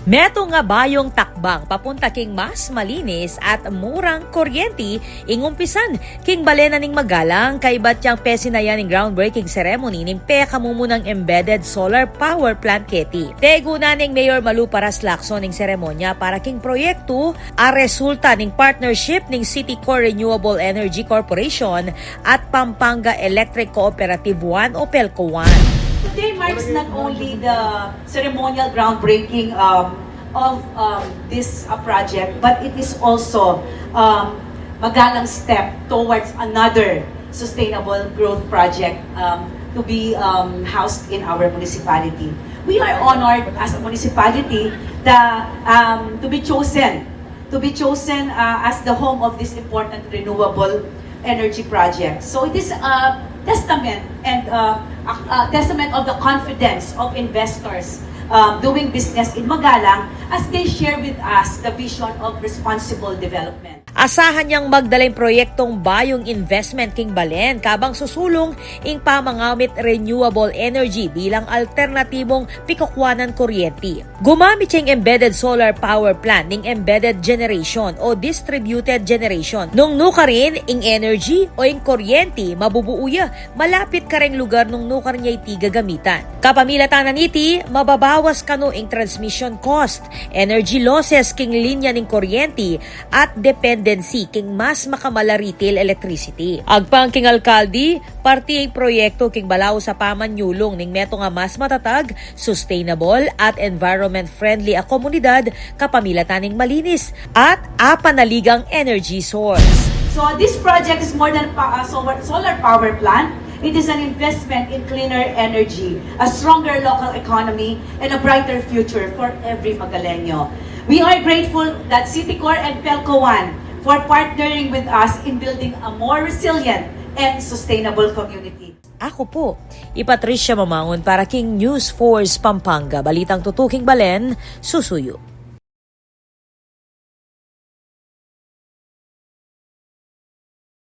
Meto nga bayong takbang papunta king mas malinis at murang kuryente ingumpisan king balena ning magalang kay batyang pesinayan ning groundbreaking ceremony ning pekamumunang embedded solar power plant keti. Teguna ning Mayor Malu Paras Lacson ning seremonya para king proyekto a resulta ning partnership ning City Core Renewable Energy Corporation at Pampanga Electric Cooperative 1 o PELCO 1. Today marks not only the ceremonial groundbreaking of this project, but it is also magalang step towards another sustainable growth project to be housed in our municipality. We are honored as a municipality to be chosen as the home of this important renewable energy project. So it is a testament and testament of the confidence of investors doing business in Magalang as they share with us the vision of responsible development. Asahan niyang magdaling proyektong bayong investment king Balen kabang susulong ing pamangamit renewable energy bilang alternatibong pikokwanan kuryente. Gumamit siyang embedded solar power plant ning embedded generation o distributed generation. Nung nuka rin ing energy o ing kuryente mabubuuya malapit kareng lugar nung nuka niya iti gagamitan. Kapamilatanan iti mababawas kano ing transmission cost, energy losses king linya ning kuryente at dependency king mas makamala retail electricity. Agpang king alkalde, parti ang proyekto king balaw sa pamanyulong ning meto nga mas matatag, sustainable at environment-friendly a komunidad kapamilatan ning malinis at apanaligang energy source. So this project is more than a solar power plant. It is an investment in cleaner energy, a stronger local economy, and a brighter future for every Magalenyo. We are grateful that City Core and PELCO 1 for partnering with us in building a more resilient and sustainable community. Ako po, Patricia Mamangon para king News Force Pampanga. Balitang tutuking Balen, susuyo.